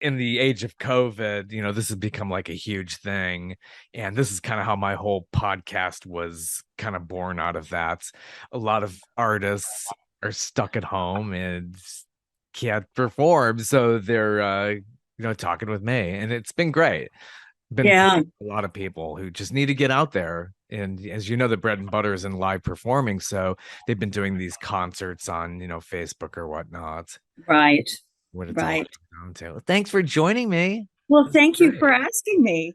in the age of COVID, this has become like a huge thing. And this is kind of how my whole podcast was kind of born out of that. A lot of artists are stuck at home and can't perform. So they're, talking with me. And it's been great. Been Yeah, a lot of people who just need to get out there. And as you know, the bread and butter is in live performing. So they've been doing these concerts on, Facebook or whatnot. right, What it's all right. down to. Thanks for joining me. Well, This is thank you for great. asking me.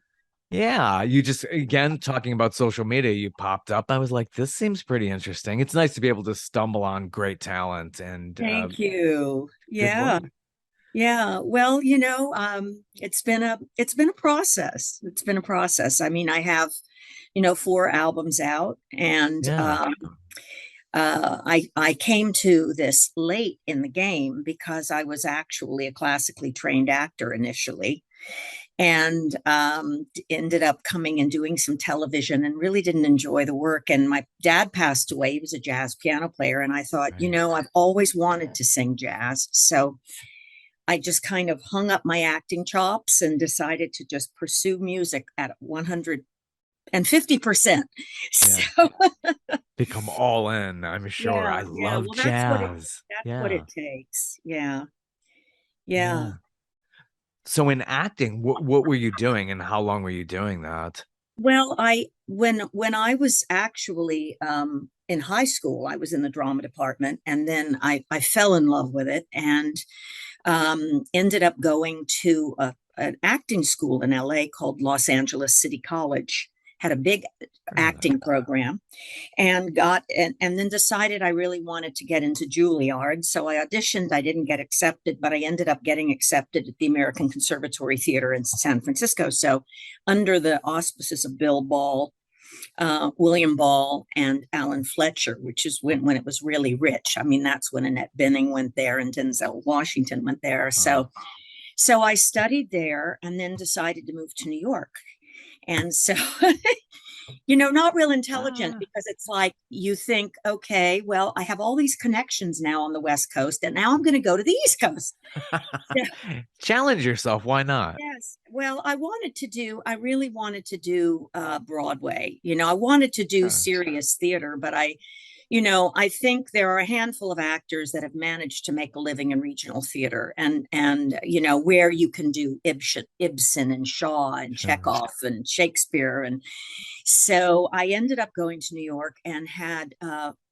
Yeah, you just again talking about social media, you popped up. I was like, this seems pretty interesting. It's nice to be able to stumble on great talent and Thank you. good Yeah, work. yeah. Well, it's been a process. It's been a process. I mean, I have, 4 albums out, and Yeah. I came to this late in the game because I was actually a classically trained actor initially, and ended up coming and doing some television and really didn't enjoy the work. And my dad passed away. He was a jazz piano player. And I thought, Right. I've always wanted to sing jazz. So I just kind of hung up my acting chops and decided to just pursue music at 150%. Yeah. So Become all in, I'm sure. yeah, I yeah. love Well, that's what it jazz. that's what Yeah. it takes. Yeah. Yeah. Yeah. So in acting, what were you doing and how long were you doing that? Well, when I was actually in high school, I was in the drama department, and then I fell in love with it and ended up going to an acting school in LA called Los Angeles City College. Had a big Heard of that. acting program, and then decided I really wanted to get into Juilliard. So I auditioned. I didn't get accepted, but I ended up getting accepted at the American Conservatory Theater in San Francisco. So under the auspices of Bill Ball, William Ball, and Alan Fletcher, which is when it was really rich. I mean, that's when Annette Bening went there and Denzel Washington went there. Uh, So I studied there and then decided to move to New York. And so not real intelligent, ah. because it's like you think, okay, well, I have all these connections now on the West Coast, and now I'm going to go to the East Coast. Yeah. Challenge yourself. Why not? Yes. Well, I really wanted to do Broadway. I wanted to do Sure. serious theater, but I think there are a handful of actors that have managed to make a living in regional theater, and where you can do Ibsen and Shaw and Sure. Chekhov and Shakespeare. And so I ended up going to New York and had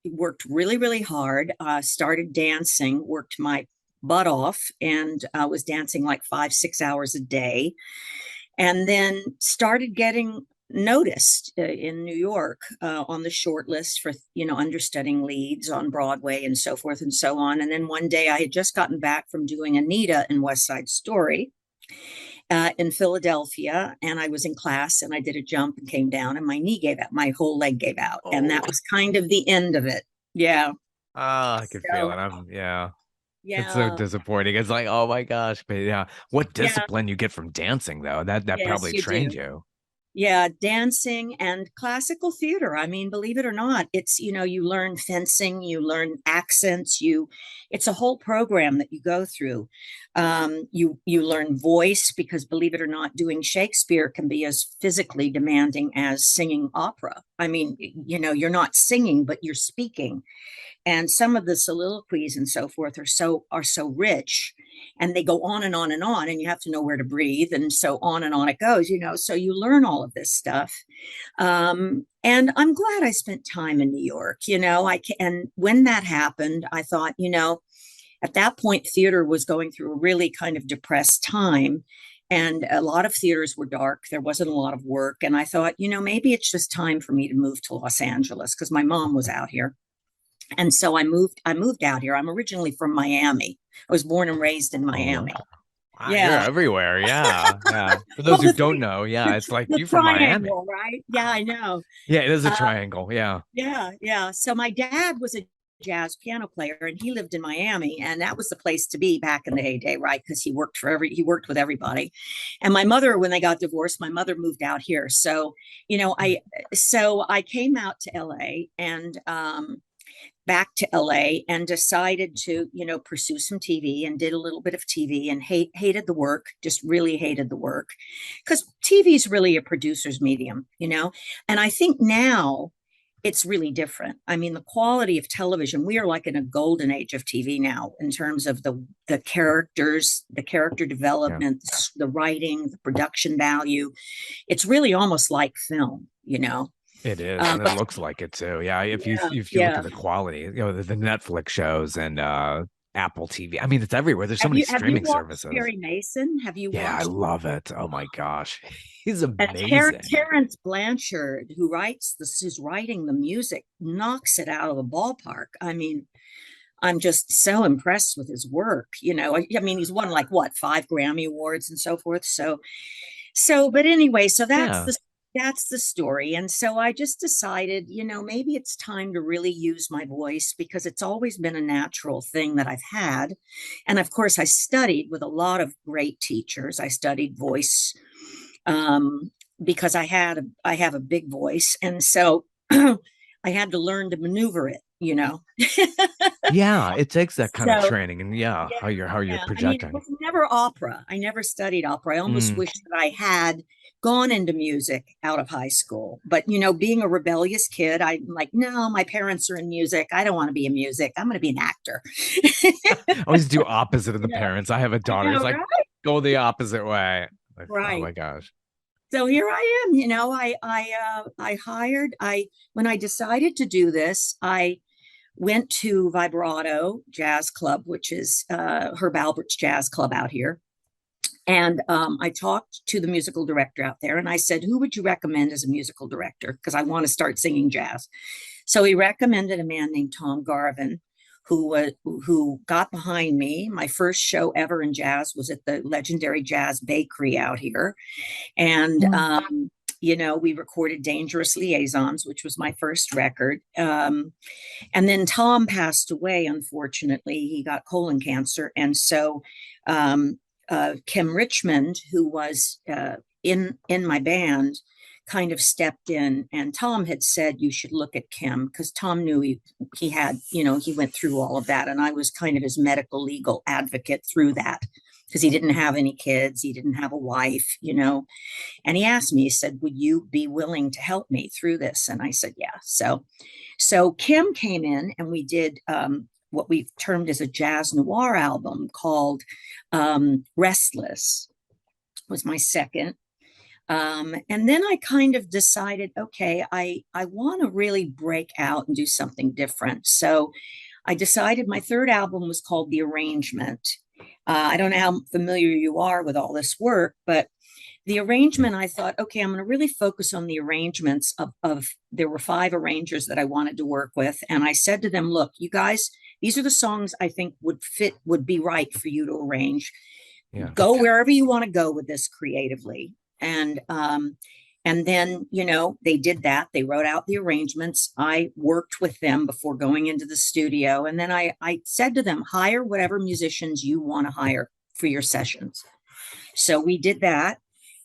worked really, really hard, started dancing, worked my butt off, and was dancing like 5, 6 hours a day, and then started getting noticed in New York on the short list for understudying leads on Broadway and so forth and so on. And then one day I had just gotten back from doing Anita in West Side Story in Philadelphia, and I was in class and I did a jump and came down and my knee gave out, my whole leg gave out, and that Oh, was kind of the end of it. Yeah. I could feel So it. Yeah. It's so yeah, disappointing. It's like, oh my gosh. But yeah, what yeah, discipline you get from dancing though. That yes, probably you trained do. you. Yeah, dancing and classical theater. I mean, believe it or not, you learn fencing, you learn accents, it's a whole program that you go through. You learn voice, because believe it or not, doing Shakespeare can be as physically demanding as singing opera. I mean, you're not singing, but you're speaking, and some of the soliloquies and so forth are so rich, and they go on and on and on, and you have to know where to breathe, and so on it goes, so you learn all of this stuff. And I'm glad I spent time in New York. And when that happened, I thought, at that point theater was going through a really kind of depressed time, and a lot of theaters were dark, there wasn't a lot of work, and I thought, maybe it's just time for me to move to Los Angeles, because my mom was out here. And so I moved out here. I'm originally from Miami. I was born and raised in Oh wow. Miami. Wow, you're Yeah. everywhere. Yeah. Yeah. For Well, those who don't know, yeah, it's like the you from Miami. triangle, right? Yeah, Wow. I know. Yeah, it is a Uh, triangle. Yeah. yeah, yeah. So my dad was a jazz piano player, and he lived in Miami, and that was the place to be back in the heyday, right? Because he worked with everybody. And my mother, when they got divorced, my mother moved out here. So, you know, I so I came out to LA, and back to LA and decided to, pursue some TV, and did a little bit of TV, and hated the work, just really hated the work, because TV is really a producer's medium. And I think now it's really different. I mean, the quality of television, we are like in a golden age of TV now in terms of the characters, the character Yeah. development, the writing, the production value. It's really almost like film. It is, and it But looks like it too. Yeah, if you yeah, if you look yeah. at the quality, the Netflix shows and Apple TV. I mean, it's everywhere. There's so Have many you streaming watched services. Perry Mason? Have you Yeah, I watched love it. Oh my gosh. He's and amazing. Terrence Blanchard, who's writing the music, knocks it out of the ballpark. I mean, I'm just so impressed with his work. I mean, he's won like what, 5 Grammy Awards and so forth. But anyway, so Yeah. that's the story. And so I just decided, maybe it's time to really use my voice, because it's always been a natural thing that I've had. And of course, I studied with a lot of great teachers. I studied voice, because I have a big voice, and so I had to learn to maneuver it. Yeah, it takes that kind of So training, and yeah, yeah, how you're yeah. I mean, it projecting. was never opera. I never studied opera. I almost Mm. wish that I had gone into music out of high school. But, being a rebellious kid, I'm like, no, my parents are in music. I don't want to be in music. I'm going to be an actor. I always do opposite of the Yeah, parents. I have a I daughter. It's know, like right? go the opposite way. Like, oh Right. my gosh. So here I am. I hired. I When I decided to do this, I went to Vibrato Jazz Club, which is Herb Albert's jazz club out here. And I talked to the musical director out there, and I said, who would you recommend as a musical director? Because I want to start singing jazz. So he recommended a man named Tom Garvin, who got behind me. My first show ever in jazz was at the legendary Jazz Bakery out here. And we recorded Dangerous Liaisons, which was my first record. And then Tom passed away, unfortunately. He got colon cancer. And so Kim Richmond, who was in my band, kind of stepped in, and Tom had said you should look at Kim, because Tom knew he had, he went through all of that, and I was kind of his medical legal advocate through that, because he didn't have any kids, he didn't have a wife. And he asked me, he said, would you be willing to help me through this? And I said, yeah. So Kim came in, and we did what we've termed as a jazz noir album called Restless, was my second. And then I kind of decided, okay, I want to really break out and do something different. So I decided my third album was called The Arrangement. I don't know how familiar you are with all this work, but the arrangement, I thought, okay, I'm going to really focus on the arrangements of there were 5 arrangers that I wanted to work with. And I said to them, look, you guys, these are the songs I think would be right for you to arrange. Yeah. Go wherever you want to go with this creatively. And then, they did that. They wrote out the arrangements. I worked with them before going into the studio. And then I said to them, hire whatever musicians you want to hire for your sessions. So we did that.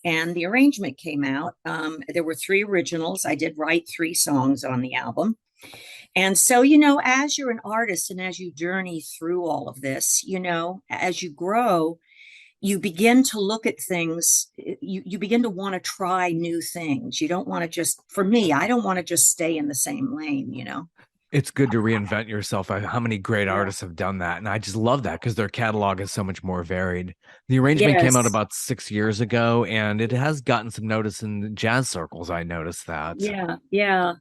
And the arrangement came out. There were 3 originals. I did write 3 songs on the album. And so, as you're an artist and as you journey through all of this, as you grow, you begin to look at things, you begin to want to try new things. You don't want to for me, I don't want to just stay in the same lane. It's good to reinvent yourself. How many great Yeah. artists have done that? And I just love that because their catalog is so much more varied. The arrangement came out Yes. about 6 years ago, and it has gotten some notice in jazz circles. I noticed that. Yeah.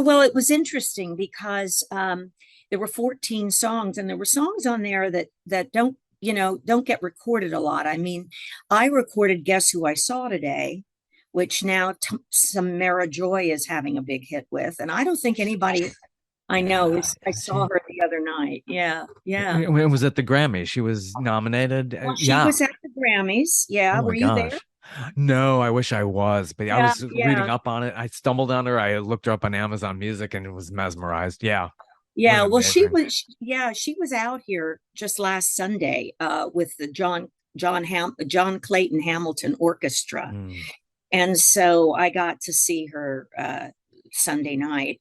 Well, it was interesting because there were 14 songs, and there were songs on there that don't get recorded a lot. I mean, I recorded Guess Who I Saw Today, which now Samara Joy is having a big hit with. And I don't think anybody I know. I saw her the other night. Yeah. It was at the Grammys. She was nominated. Well, she Yeah. was at the Grammys. Yeah. Oh Were my you there? gosh. No, I wish I was, but I Yeah. was reading Yeah. up on it. I stumbled on her. I looked her up on Amazon Music and was mesmerized. Yeah. What Yeah. an Well, amazing. she was out here just last Sunday with the John Clayton Hamilton Orchestra. And so I got to see her Sunday night.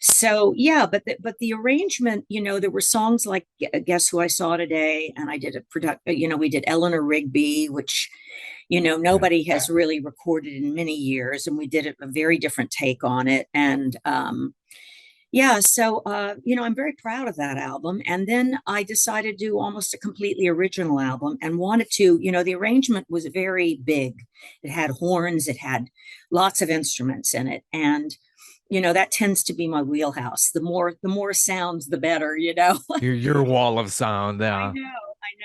So yeah, but the arrangement, there were songs like Guess Who I Saw Today, and I did a product, we did Eleanor Rigby, which Yeah. nobody has really recorded in many years, and we did a very different take on it. And yeah, so I'm very proud of that album. And then I decided to do almost a completely original album and wanted to, the arrangement was very big. It had horns, it had lots of instruments in it. And that tends to be my wheelhouse. The more sounds, the better. Your wall of sound, I yeah.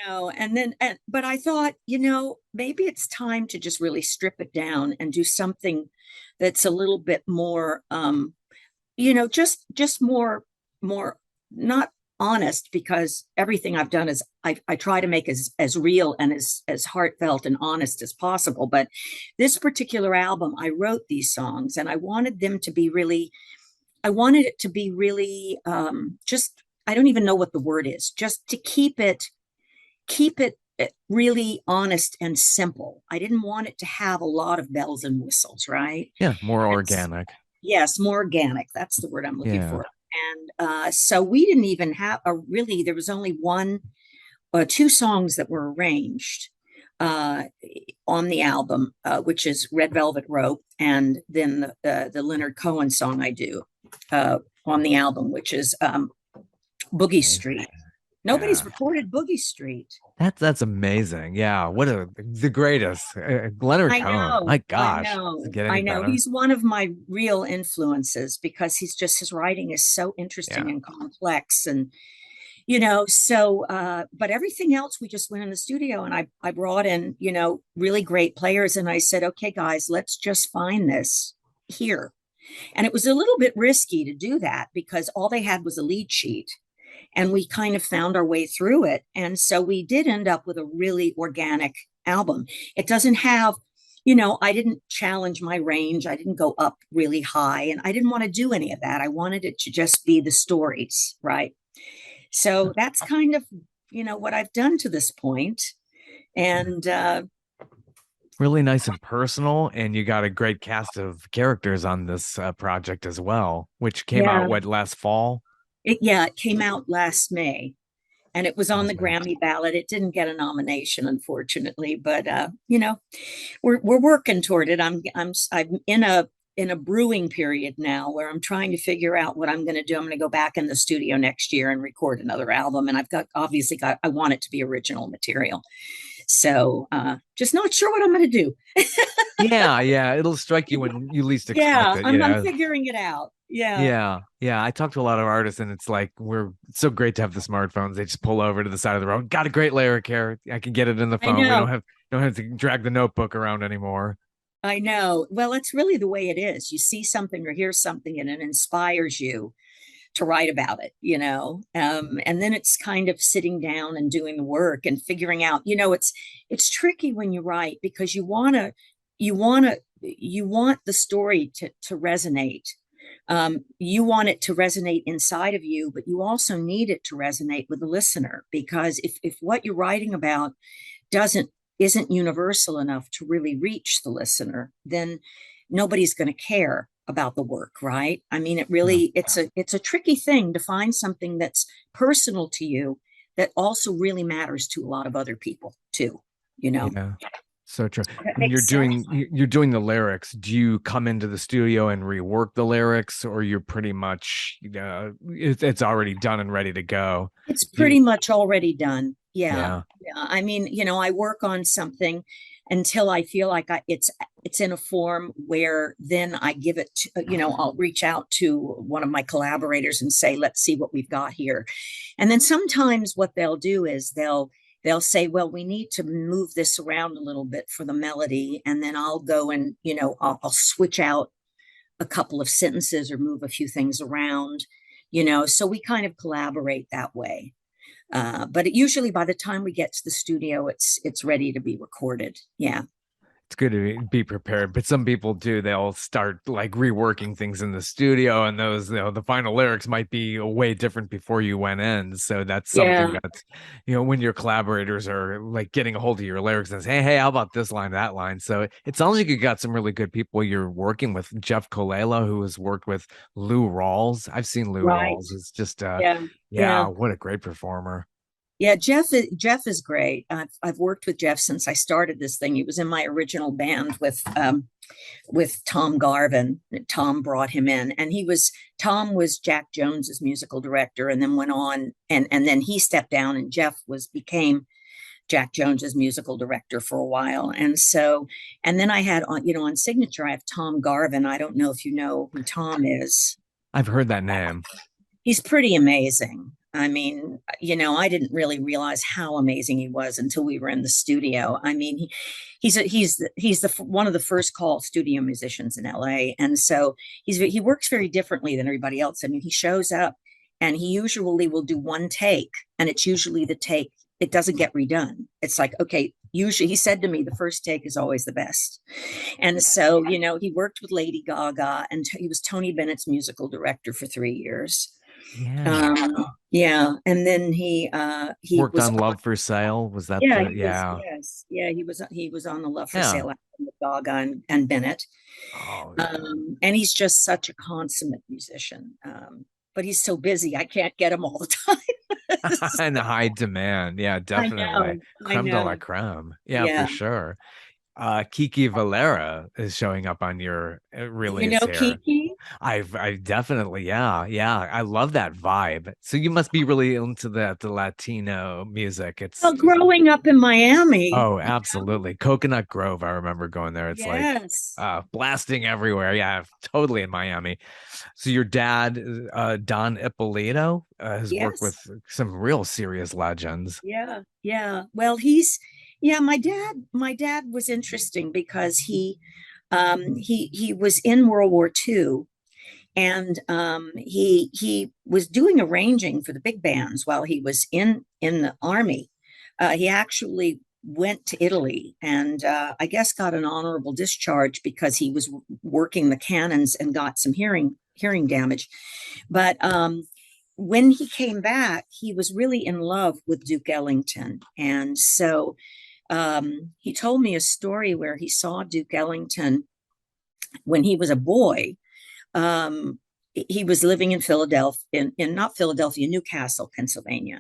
know, I know. But I thought, maybe it's time to just really strip it down and do something that's a little bit more, just more, not honest, because everything I've done is I try to make as real and as heartfelt and honest as possible. But this particular album, I wrote these songs and I wanted it to be really, just, I don't even know what the word is, just to keep it really honest and simple. I didn't want it to have a lot of bells and whistles, right? Yeah, more And organic. yes, more organic. That's the word I'm looking Yeah. for. And so we didn't even have there was only two songs that were arranged uh, on the album, which is Red Velvet Rope, and then the Leonard Cohen song I do on the album, which is Boogie Amazing. Street. Nobody's Yeah. recorded Boogie Street. That's amazing. Yeah. What the greatest. Leonard I Cohen. know, My I gosh. Does it know, get any I know. better? He's one of my real influences because his writing is so interesting Yeah. and complex. And but everything else, we just went in the studio and I brought in, really great players, and I said, okay, guys, let's just find this here. And it was a little bit risky to do that because all they had was a lead sheet, and we kind of found our way through it. And so we did end up with a really organic album. It doesn't have, I didn't challenge my range. I didn't go up really high, and I didn't want to do any of that. I wanted it to just be the stories, right? So that's kind of, what I've done to this point. And Really nice and personal, and you got a great cast of characters on this project as well, which came out yeah, what last fall? it came out last May, and it was on the Last May. Grammy ballot. It didn't get a nomination, unfortunately, but we're working toward it. I'm in a brewing period now where I'm trying to figure out what I'm going to do. I'm going to go back in the studio next year and record another album, and I want it to be original material. So just not sure what I'm going to do. Yeah, yeah, it'll strike you when you least expect Yeah, it, I'm figuring it out. Yeah. Yeah, yeah. I talk to a lot of artists, and it's like it's so great to have the smartphones. They just pull over to the side of the road. Got a great lyric here. I can get it in the I phone. We know. don't have to drag the notebook around anymore. I know. Well, it's really the way it is. You see something or hear something and it inspires you to write about it. And then it's kind of sitting down and doing the work and figuring out, it's tricky when you write because you want the story to resonate. You want it to resonate inside of you, but you also need it to resonate with the listener, because if what you're writing about doesn't isn't universal enough to really reach the listener, then nobody's going to care about the work, right? I mean, Yeah, it's a tricky thing to find something that's personal to you that also really matters to a lot of other people too, you know. yeah. So true. That When makes sense. you're doing the lyrics, do you come into the studio and rework the lyrics, or you're pretty much it's already done and ready to go? It's Do you, pretty much already done. Yeah. yeah, Yeah. I mean, I work on something until I feel like it's in a form where then I give it to, I'll reach out to one of my collaborators and say, let's see what we've got here. And then sometimes what they'll do is they'll say, well, we need to move this around a little bit for the melody. And then I'll go and, I'll switch out a couple of sentences or move a few things around, so we kind of collaborate that way. But usually by the time we get to the studio, it's ready to be recorded. Yeah. it's good to be prepared, but some people do. They'll start like reworking things in the studio, and those, the final lyrics might be way different before you went in. So that's something Yeah, that's, when your collaborators are like getting a hold of your lyrics and say, hey, how about this line, that line? So it sounds like you got some really good people you're working with. Jeff Colella, who has worked with Lou Rawls. I've seen Lou right. Rawls. It's just, Yeah, yeah, yeah. what a great performer. Yeah, Jeff is great. I've worked with Jeff since I started this thing. He was in my original band with Tom Garvin. Tom brought him in, and Tom was Jack Jones's musical director, and then went on, and then he stepped down, and Jeff was became Jack Jones's musical director for a while. And so, and then I had on Signature, I have Tom Garvin. I don't know if you know who Tom is. I've heard that name. He's pretty amazing. I mean, I didn't really realize how amazing he was until we were in the studio. I mean, he's the one of the first call studio musicians in LA, and so he works very differently than everybody else. I mean, he shows up, and he usually will do one take, and it's usually the take. It doesn't get redone. It's like, okay, usually he said to me, the first take is always the best. And so, he worked with Lady Gaga, and he was Tony Bennett's musical director for 3 years. Yeah. Yeah, and then he Worked was on Love for Sale. Was that yeah, the, yeah. yes, yeah, he was on the Love for Yeah. Sale album with Gaga and Bennett. Oh, yeah. And he's just such a consummate musician. But he's so busy, I can't get him all the time. And high demand. Yeah, I definitely. know, I Creme de la know. creme. Yeah, for Yeah. sure. Kiki Valera is showing up on your You release know here. Kiki? I definitely, yeah, yeah. I love that vibe. So you must be really into the Latino music. It's Well, growing up in Miami. Oh, absolutely. Coconut Grove. I remember going there. It's like Yes. blasting everywhere. Yeah, totally in Miami. So your dad, Don Ippolito, has worked with Yes. some real serious legends. Yeah. Yeah. Well, my dad was interesting because he was in World War II, and he was doing arranging for the big bands while he was in the army. He actually went to Italy, and I guess got an honorable discharge because he was working the cannons and got some hearing damage. But when he came back, he was really in love with Duke Ellington, and so he told me a story where he saw Duke Ellington when he was a boy. He was living in Philadelphia, in not Philadelphia, Newcastle, Pennsylvania,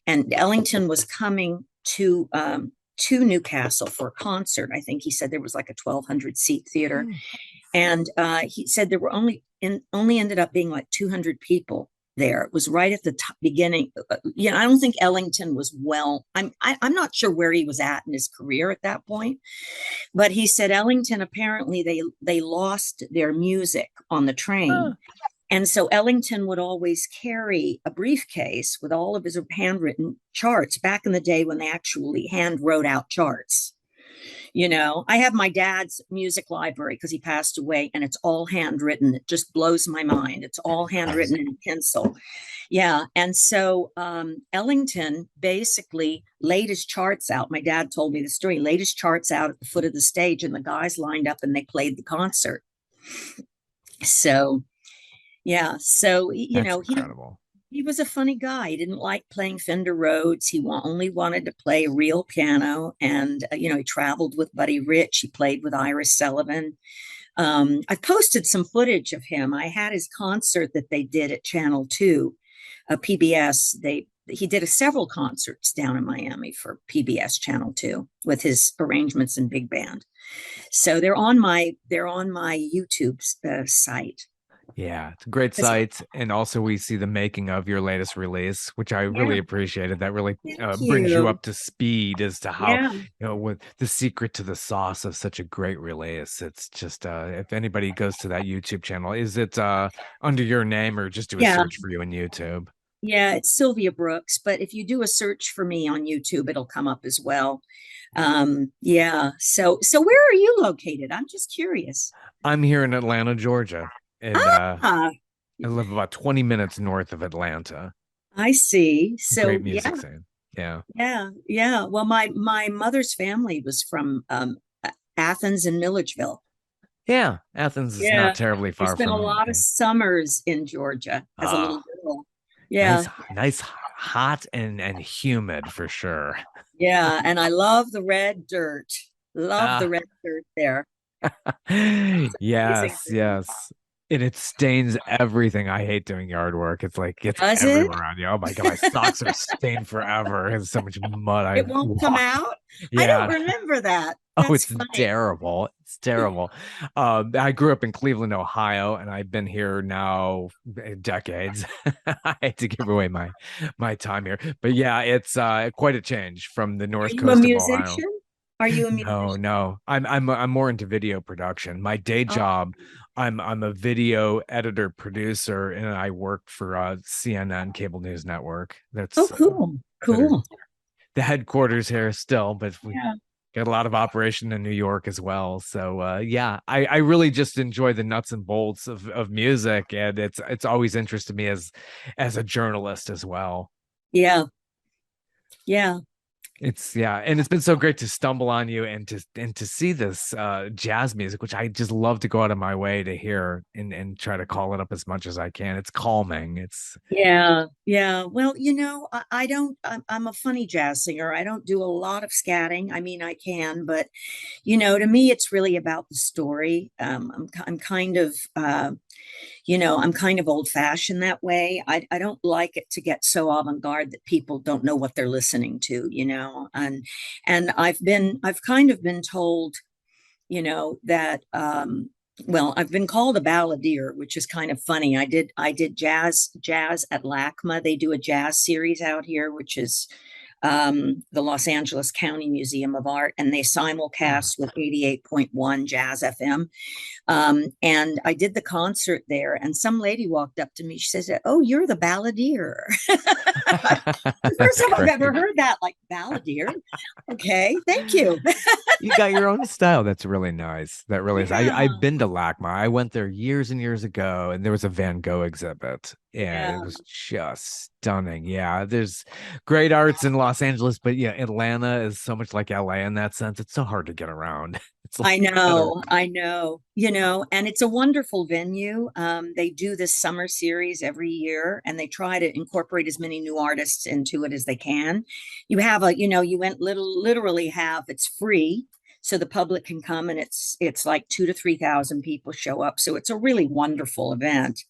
and Ellington was coming to Newcastle for a concert. I think he said there was like a 1,200 seat theater, Mm. and he said there were only ended up being like 200 people there. It was right at the beginning. I don't think Ellington was well. I'm not sure where he was at in his career at that point, but he said Ellington apparently they lost their music on the Huh. train. And so Ellington would always carry a briefcase with all of his handwritten charts back in the day when they actually hand wrote out charts. I have my dad's music library because he passed away, and it's all handwritten. It just blows my mind. It's all handwritten in pencil. Yeah. And so Ellington basically laid his charts out. My dad told me the story, laid his charts out at the foot of the stage, and the guys lined up and they played the concert. So, yeah. So, That's incredible. he was a funny guy. He didn't like playing Fender Rhodes. He only wanted to play real piano. And, he traveled with Buddy Rich. He played with Iris Sullivan. I've posted some footage of him. I had his concert that they did at Channel 2, PBS. He did several concerts down in Miami for PBS Channel 2 with his arrangements and big band. So they're on my YouTube site. Yeah, it's a great site. And also we see the making of your latest release, which I Yeah, really appreciated. That really thank brings you you. up to speed as to how, Yeah, what the secret to the sauce of such a great release. It's just, if anybody goes to that YouTube channel, is it under your name, or just do a yeah, search for you in YouTube? yeah. It's Sylvia Brooks, but if you do a search for me on YouTube, it'll come up as well. Yeah. So where are you located? I'm just curious. I'm here in Atlanta, Georgia, and Ah, I live about 20 minutes north of Atlanta. I see. Great So music yeah, scene. Yeah. yeah, yeah. Well, my mother's family was from Athens and Milledgeville. Yeah, Athens is not Yeah. terribly I far spent a from lot of me. summers in Georgia as a little Ah, girl. Yeah. nice, hot and humid for sure. Yeah. And I love the red dirt. Love the Ah, red dirt there. Amazing. yes, yes. And it stains everything. I hate doing yard work. It's like it's Does it? everywhere on you. Oh my God, my socks are stained forever. There's so much mud I It won't come walk. out. I don't Yeah. remember that. Oh, That's it's funny. terrible. It's terrible. I grew up in Cleveland, Ohio, and I've been here now decades. I hate to give away my time here, but yeah, it's quite a change from the Are North you a Coast of Ohio. musician? Are you a No, musician? no. I'm more into video production. My day Oh, job, I'm a video editor producer, and I work for CNN cable news network. oh, That's cool. that are Cool. the headquarters here still, but we Yeah. got a lot of operation in New York as well. So yeah, I really just enjoy the nuts and bolts of music, and it's always interested me as a journalist as well. Yeah. Yeah. It's yeah, and it's been so great to stumble on you and to see this jazz music, which I just love to go out of my way to hear and try to call it up as much as I can. It's calming. It's Yeah, yeah. Well, I don't, I'm a funny jazz singer. I don't do a lot of scatting. I mean, I can, but, to me, it's really about the story. I'm kind of, I'm kind of old fashioned that way. I don't like it to get so avant-garde that people don't know what they're listening to, and I've kind of been told, that well, I've been called a balladeer, which is kind of funny. I did jazz at LACMA. They do a jazz series out here, which is the Los Angeles County Museum of Art, and they simulcast with 88.1 Jazz FM. And I did the concert there, and some lady walked up to me. She says, "Oh, you're the balladeer." The first that's time I've great. ever heard that, like balladeer. Okay, thank you. You got your own style. That's really nice. That really is. I've Yeah, been to LACMA. I went there years and years ago, and there was a Van Gogh exhibit, and yeah. it was just stunning. Yeah, there's great arts in Los Angeles, but yeah, Atlanta is so much like LA in that sense. It's so hard to get around. It's I like better. know, I know, and it's a wonderful venue. They do this summer series every year, and they try to incorporate as many new artists into it as they can. You have you went literally have it's free, so the public can come, and it's like 2 to 3 thousand people show up. So it's a really wonderful event.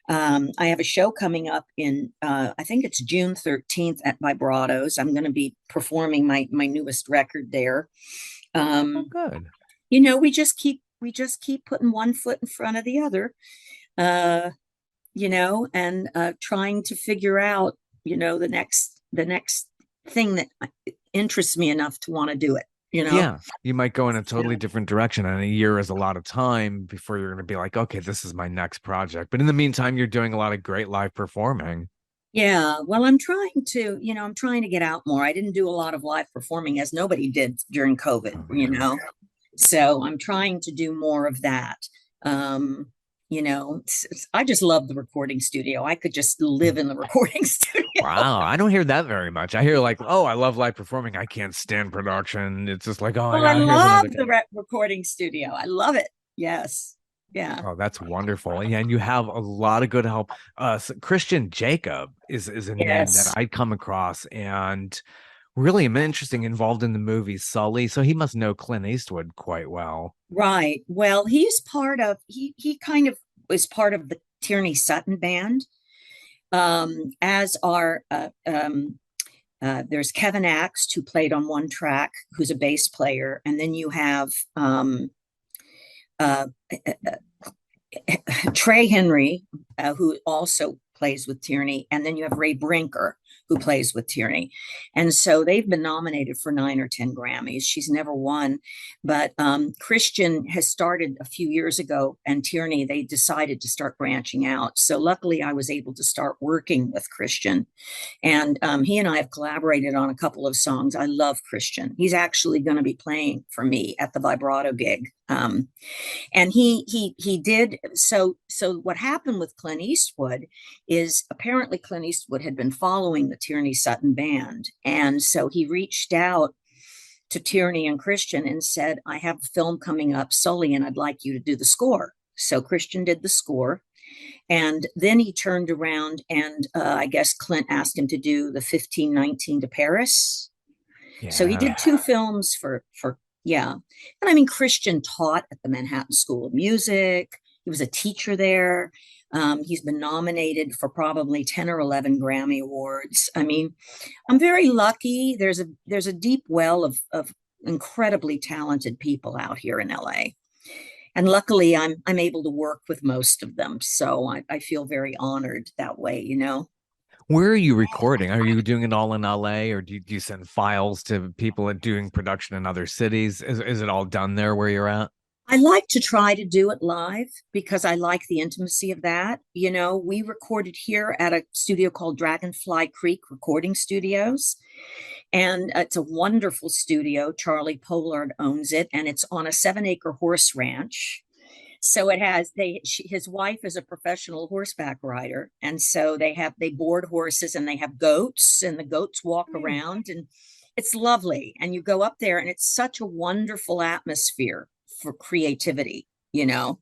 I have a show coming up in I think it's June 13th at Vibratos. I'm going to be performing my newest record there. Oh, Um, good. we just keep putting one foot in front of the other, uh and trying to figure out the next thing that interests me enough to want to do it. Yeah, you might go in a Yeah. totally different direction, and a year is a lot of time before you're going to be like, okay, this is my next project. But in the meantime, you're doing a lot of great live performing. Yeah, well, I'm trying to get out more. I didn't do a lot of live performing, as nobody did during COVID, Oh yeah. so I'm trying to do more of that. I just love the recording studio. I could just live in the recording studio. Wow, I don't hear that very much. I hear like, oh, I love live performing. I can't stand production. It's just like, oh my Oh, I God, here's love another. the recording studio. I love it. Yes. Yeah. Oh, that's wonderful. Yeah, and you have a lot of good help. Christian Jacob is a name that Yes. I'd come across and really am interesting involved in the movie Sully. So he must know Clint Eastwood quite well. Right. Well, he kind of was part of the Tierney Sutton band. As are there's Kevin Axt, who played on one track, who's a bass player, and then you have uh, Trey Henry, who also plays with Tierney, and then you have Ray Brinker, who plays with Tierney. And so they've been nominated for 9 or 10 Grammys. She's never won, but Christian has started a few years ago, and Tierney, they decided to start branching out. So luckily, I was able to start working with Christian, and he and I have collaborated on a couple of songs. I love Christian. He's actually going to be playing for me at the vibrato gig. And he did so what happened with Clint Eastwood is apparently Clint Eastwood had been following the Tierney Sutton band, and so he reached out to Tierney and Christian and said, I have a film coming up, Sully, and I'd like you to do the score. So Christian did the score. And then he turned around and I guess Clint asked him to do the 1519 to Paris. So he Yeah. did two films yeah. And I mean, Christian taught at the Manhattan School of Music. He was a teacher there. He's been nominated for probably 10 or 11 Grammy Awards. I mean, I'm very lucky. There's a deep well of incredibly talented people out here in LA. And luckily I'm able to work with most of them. So I feel very honored that way, you know. Where are you recording? Are you doing it all in LA, or do you send files to people and doing production in other cities? Is it all done there where you're at? I like to try to do it live because I like the intimacy of that. You know, we recorded here at a studio called Dragonfly Creek Recording Studios, and it's a wonderful studio. Charlie Pollard owns it, and it's on a 7-acre horse ranch. So it has his wife is a professional horseback rider, and so they board horses and they have goats, and the goats walk around, and it's lovely. And you go up there, and it's such a wonderful atmosphere for creativity, you know.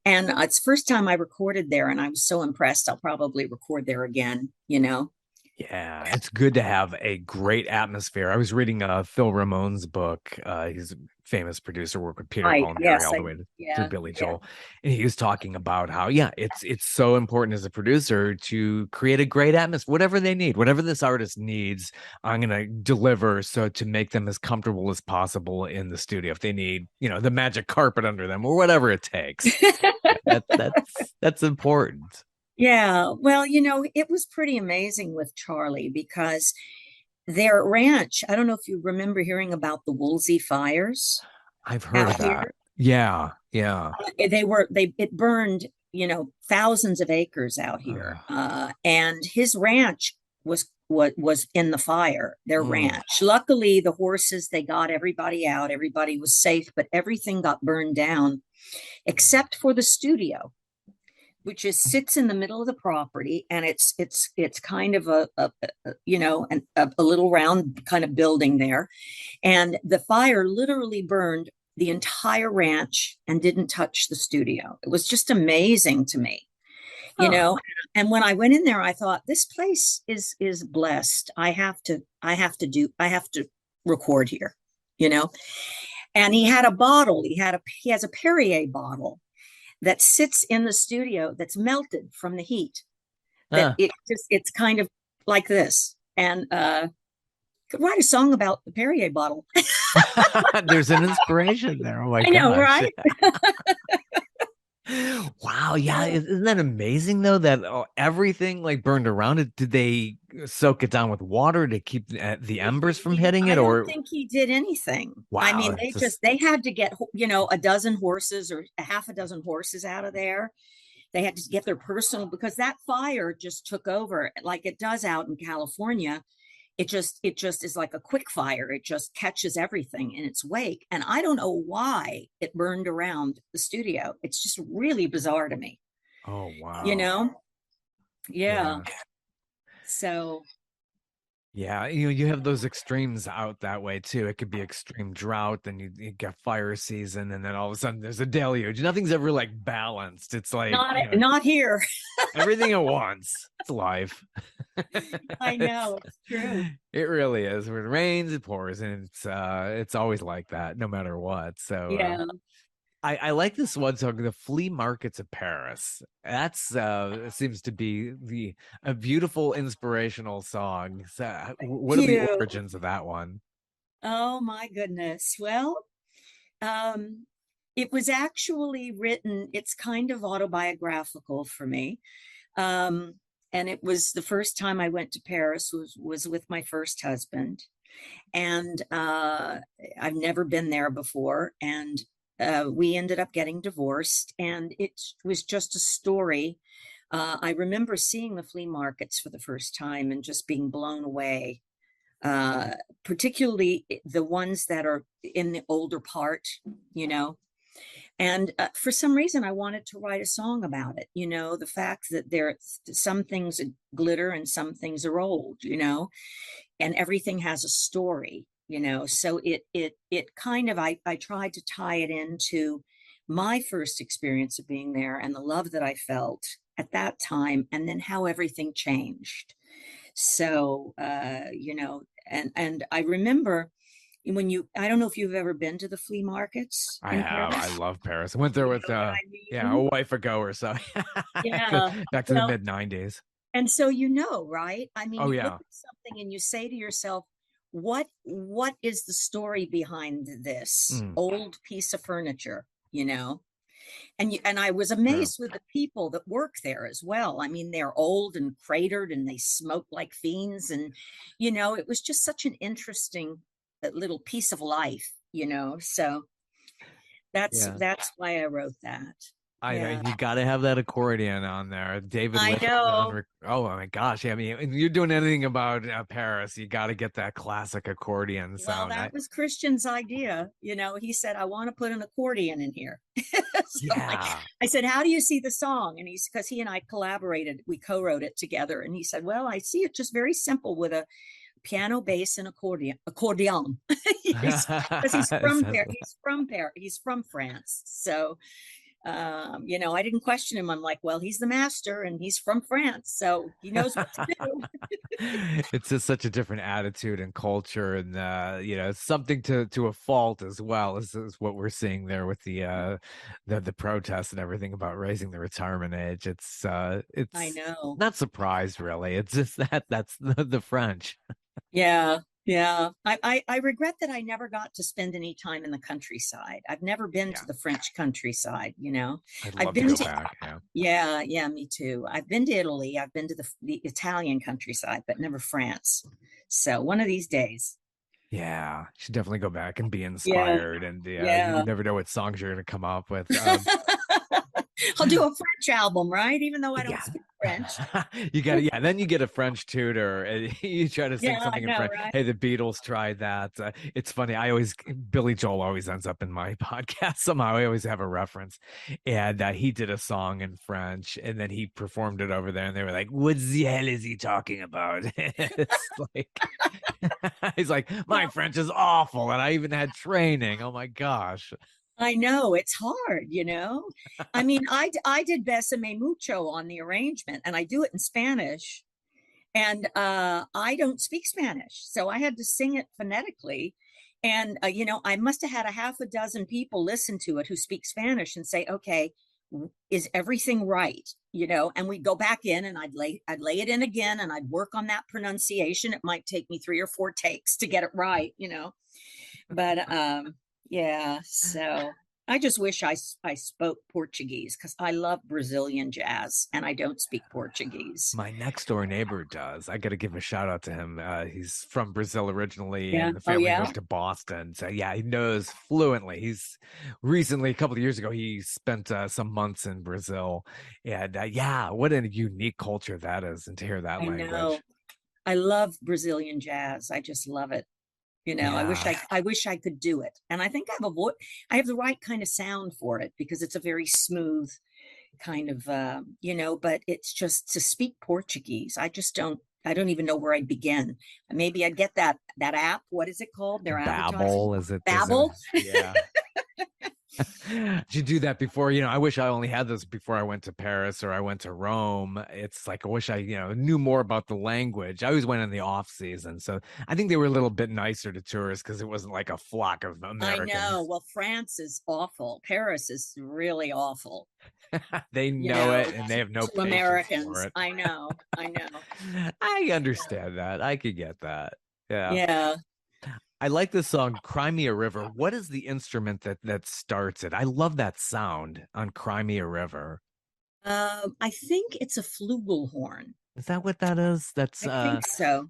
And it's the first time I recorded there, and I was so impressed. I'll probably record there again, you know. Yeah, it's good to have a great atmosphere. I was reading Phil Ramone's book. He's a famous producer, worked with Peter, Right. Paul, and Mary Yes. all the way to Yeah. Billy Yeah. Joel. And he was talking about how, yeah, it's so important as a producer to create a great atmosphere, whatever they need, whatever this artist needs, I'm gonna deliver so to make them as comfortable as possible in the studio. If they need, the magic carpet under them or whatever it takes. That's important. Yeah. Well, you know, it was pretty amazing with Charlie because their ranch, I don't know if you remember hearing about the Woolsey fires I've heard of out that. here. Yeah, yeah. It burned, you know, thousands of acres out here. And his ranch was what was in the fire, their Mm. ranch. Luckily, the horses, they got everybody out, everybody was safe, but everything got burned down except for the studio, which sits in the middle of the property, and it's kind of a little round kind of building there, and the fire literally burned the entire ranch and didn't touch the studio. It was just amazing to me, you Huh. know. And when I went in there, I thought this place is blessed. I have to record here, you know. And he had a bottle. He has a Perrier bottle that sits in the studio that's melted from the heat. That Huh. it's kind of like this. And could write a song about the Perrier bottle. There's an inspiration there. Oh my I know, gosh. right? Wow. Yeah. Isn't that amazing though that everything like burned around it? Did they soak it down with water to keep the embers from hitting I it? don't Or think he did anything. I wow, mean, it's just they had to get, you know, a dozen horses or a half a dozen horses out of there. They had to get their personal, because that fire just took over like it does out in California. It just is like a quick fire. It just catches everything in its wake. And I don't know why it burned around the studio. It's just really bizarre to me, oh you wow. know? Yeah. Yeah. So Yeah, you have those extremes out that way too. It could be extreme drought, then you get fire season, and then all of a sudden there's a deluge. Nothing's ever like balanced. It's like, not here. everything at once. It's life. I know, it's true. It really is. When it rains, it pours, and it's always like that, no matter what. So Yeah. I like this one song, "The Flea Markets of Paris." That's seems to be a beautiful inspirational song. So, what are the Cute. origins of that one? Oh my goodness. Well, um, it was actually written, it's kind of autobiographical for me. Um, and it was the first time I went to Paris was with my first husband. And I've never been there before. And we ended up getting divorced, and it was just a story. I remember seeing the flea markets for the first time and just being blown away, uh, particularly the ones that are in the older part, you know. And for some reason, I wanted to write a song about it. You know, the fact that some things glitter and some things are old, you know, and everything has a story. So it kind of, I tried to tie it into my first experience of being there and the love that I felt at that time, and then how everything changed. So, and I remember when I don't know if you've ever been to the flea markets I in have. I Paris. love Paris. I went there You with know what I yeah, a mean? wife ago or so. Yeah. Back to the Well, mid 90s. and so, right? I mean, Oh you look yeah. at something and you say to yourself, what is the story behind this Mm, old piece of furniture, and I was true. amazed with the people that work there as well. I mean, they're old and cratered and they smoke like fiends, and it was just such an interesting little piece of life. So that's Yeah. that's why I wrote that. I know Yeah, you got to have that accordion on there. David I Lynch on. know. Oh my gosh! I mean, if you're doing anything about Paris, you got to get that classic accordion Well, sound. that was Christian's idea. He said, I want to put an accordion in here. So Yeah. I said, how do you see the song? And because he and I collaborated, we co-wrote it together. And he said, well, I see it just very simple with a piano, bass, and accordion. Because he's from Sounds- there. He's from Paris. He's from France. So, I didn't question him. I'm like, well, he's the master and he's from France. So he knows what to do. it's just such a different attitude and culture, and it's something to a fault as well as what we're seeing there with the protests and everything about raising the retirement age. I It's know. not surprised really. It's just that's the French. Yeah, yeah. I regret that I never got to spend any time in the countryside. I've never been Yeah, to the French countryside. I'd I've love to been go to, back. Yeah, yeah, yeah, me too. I've been to Italy. I've been to the Italian countryside, but never France. So one of these days. yeah. Should definitely go back and be Yeah, inspired. And yeah, you yeah. never know what songs you're going to come up with. I'll do a French album, right? Even though I don't Yeah. speak French. You got yeah, then you get a French tutor and you try to sing Yeah, I something in know, French. right? Hey, the Beatles tried that. It's funny. Billy Joel always ends up in my podcast somehow. I always have a reference. And he did a song in French and then he performed it over there and they were like, what the hell is he talking about? It's like, he's like, my Well, French is awful. And I even had training. Oh my gosh. I know it's hard. I mean, I did Besame Mucho on the arrangement, and I do it in Spanish, and I don't speak Spanish, so I had to sing it phonetically. And I must have had a half a dozen people listen to it who speak Spanish and say, "Okay, is everything right?" And we'd go back in, and I'd lay it in again, and I'd work on that pronunciation. It might take me 3 or 4 takes to get it right. But yeah, so I just wish I spoke Portuguese because I love Brazilian jazz and I don't speak Portuguese. My next door neighbor does. I got to give a shout out to him. He's from Brazil originally, Yeah. and the Oh, family yeah. moved to Boston. So yeah, he knows fluently. He's recently, a couple of years ago, he spent some months in Brazil, and yeah, what a unique culture that is, and to hear that I know. language. I love Brazilian jazz. I just love it. I wish Yeah, I wish I could do it. And I think I have a voice. I have the right kind of sound for it because it's a very smooth kind of but it's just to speak Portuguese. I don't even know where I'd begin. Maybe I'd get that app. What is it called? They're advertising. Babel is it? Babbel. Yeah. You do that before, I wish I only had this before I went to Paris or I went to Rome. It's like I wish I, knew more about the language. I always went in the off season. So I think they were a little bit nicer to tourists because it wasn't like a flock of I know. Americans. Well, France is awful. Paris is really awful. They You know know, it and they have no to patience for Americans. it. I know. I know. I understand that. I could get that. Yeah. Yeah. I like this song, Cry Me a River. What is the instrument that starts it? I love that sound on Cry Me a River. I think it's a flugelhorn. Is that what that is? That's I think so.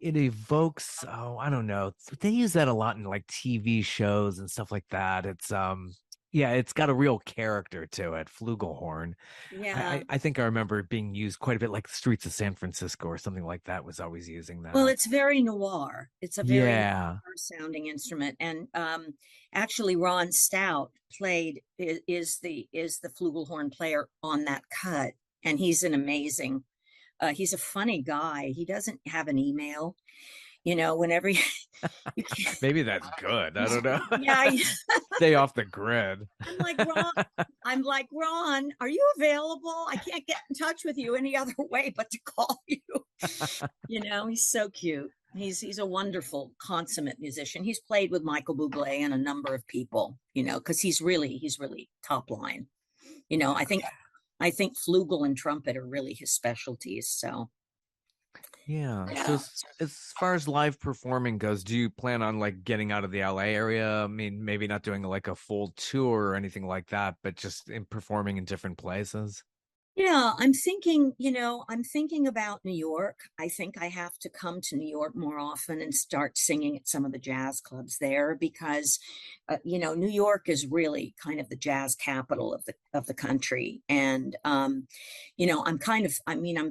it evokes, oh, I don't know. They use that a lot in like TV shows and stuff like that. It's yeah, it's got a real character to it, flugelhorn. Yeah. I think I remember it being used quite a bit, like the Streets of San Francisco or something like that was always using Well, that. it's very noir. It's a very Yeah. noir sounding instrument. And actually Ron Stout is the flugelhorn player on that cut. And he's an amazing he's a funny guy. He doesn't have an email. whenever you can't, Maybe that's good. I don't know. yeah, Stay off the grid. I'm like, Ron, are you available? I can't get in touch with you any other way but to call you. He's so cute. He's a wonderful consummate musician. He's played with Michael Bublé and a number of people, because he's really top line. I think flugel and trumpet are really his specialties. So Yeah. yeah. So as far as live performing goes, do you plan on like getting out of the LA area? I mean, maybe not doing like a full tour or anything like that, but just in performing in different places? Yeah, I'm thinking about New York. I think I have to come to New York more often and start singing at some of the jazz clubs there because, New York is really kind of the jazz capital of the country. And, I'm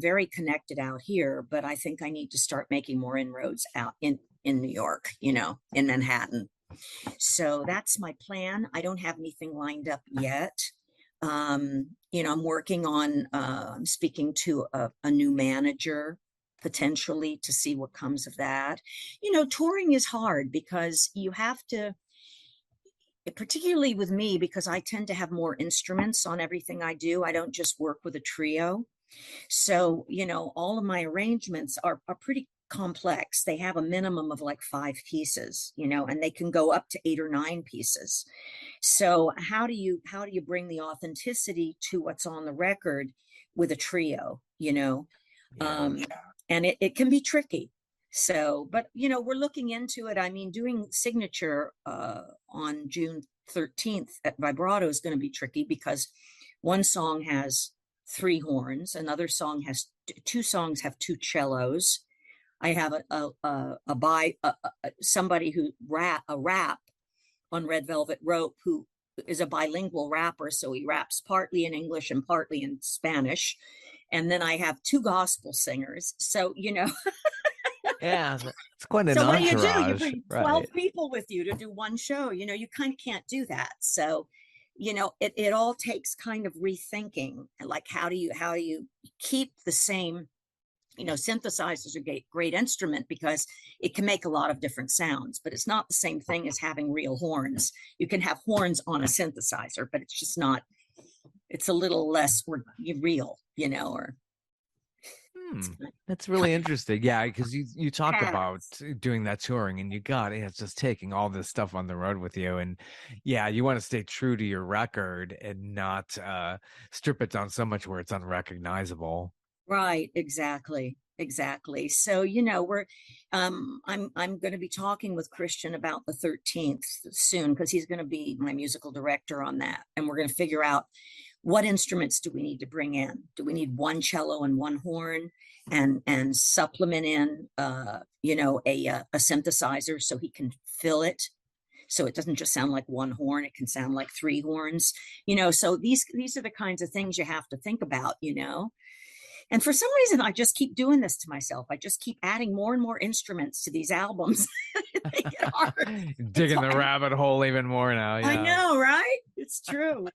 very connected out here, but I think I need to start making more inroads out in New York, in Manhattan. So that's my plan. I don't have anything lined up yet. I'm working on I'm speaking to a new manager potentially to see what comes of that. Touring is hard because you have to, particularly with me, because I tend to have more instruments on everything I do. I don't just work with a trio. So, all of my arrangements are pretty complex. They have a minimum of like 5 pieces, and they can go up to 8 or 9 pieces. So how do you bring the authenticity to what's on the record with a trio, Yeah. And it can be tricky. So, but we're looking into it. I mean, doing signature on June 13th at Vibrato is going to be tricky because one song has 3 horns, another song has 2 songs have 2 cellos. I have somebody who rap on Red Velvet Rope who is a bilingual rapper, so he raps partly in English and partly in Spanish. And then I have 2 gospel singers. So, Yeah, it's quite an so what do? You entourage, bring 12 right? people with you to do one show. You kind of can't do that. So, it all takes kind of rethinking, like how do you keep the same, synthesizers are a great instrument because it can make a lot of different sounds, but it's not the same thing as having real horns. You can have horns on a synthesizer, but it's just not, it's a little less real, or That's really interesting. Yeah, because you talked about paths. doing that touring and it's just taking all this stuff on the road with you. And yeah, you want to stay true to your record and not strip it down so much where it's unrecognizable. Right, exactly. Exactly. So, I'm going to be talking with Christian about the 13th soon because he's going to be my musical director on that. And we're going to figure out what instruments do we need to bring in? Do we need 1 cello and 1 horn and supplement in a synthesizer so he can fill it so it doesn't just sound like 1 horn, it can sound like 3 horns. So these are the kinds of things you have to think about. And for some reason, I just keep doing this to myself. I just keep adding more and more instruments to these albums. They get hard. Digging the rabbit hole even more now. I Yeah. know, right? It's true.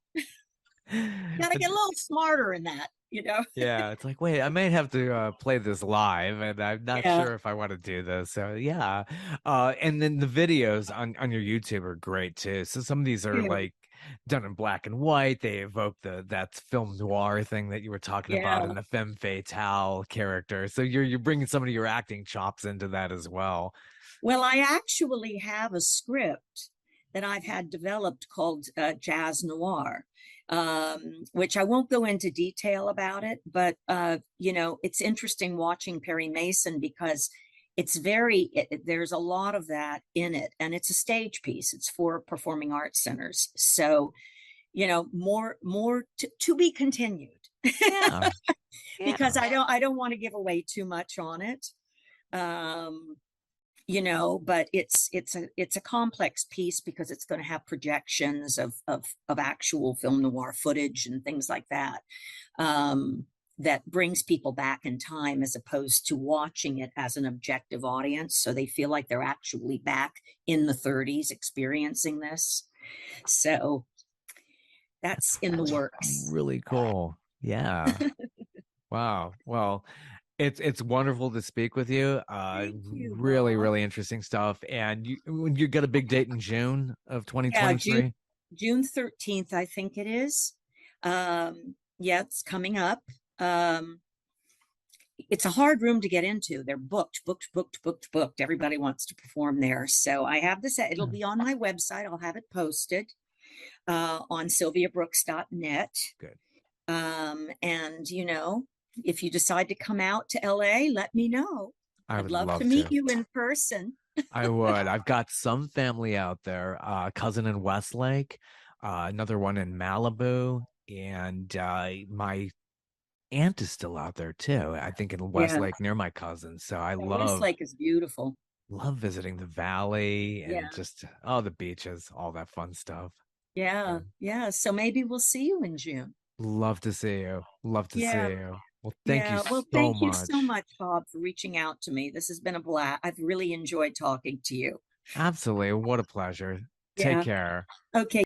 Got to get a little smarter in that, Yeah, it's like, wait, I might have to play this live, and I'm not Yeah. sure if I want to do this. So yeah, and then the videos on your YouTube are great too. So some of these are Yeah. like done in black and white. They evoke that film noir thing that you were talking about, Yeah. and the femme fatale character. So you're bringing some of your acting chops into that as well. Well, I actually have a script that I've had developed called Jazz Noir, which I won't go into detail about it, but it's interesting watching Perry Mason because there's a lot of that in it, and it's a stage piece. It's for performing arts centers, so more to be continued. Yeah. Because I don't want to give away too much on it. But it's a complex piece because it's going to have projections of actual film noir footage and things like that, that brings people back in time as opposed to watching it as an objective audience, so they feel like they're actually back in the 30s experiencing this. So that's in the works. Really cool. Yeah. Wow. Well, It's wonderful to speak with you. Thank you, Really, Bob. really interesting stuff. And you got a big date in June of Yeah, June 2023. June 13th, I think it is. Yeah, it's coming up. Um, it's a hard room to get into. They're booked, booked, booked, booked, booked. Everybody wants to perform there. So I have this, it'll Oh, be on my website. I'll have it posted on sylviabrooks.net. good. And, if you decide to come out to LA, let me know. I I'd would love to love meet to. you in person. I would. I've got some family out there, cousin in Westlake, another one in Malibu, and my aunt is still out there too. I think in Yeah, Westlake near my cousin. So I Westlake is beautiful. love visiting the valley and Yeah, just oh the beaches, all that fun stuff. yeah, Yeah. yeah. So maybe we'll see you in June. Love to see you. Love to see Yeah, you. Well, thank you yeah. Well, so thank you so much. much, Bob, for reaching out to me. This has been a blast. I've really enjoyed talking to you. Absolutely. What a pleasure. Take Yeah. care. Okay.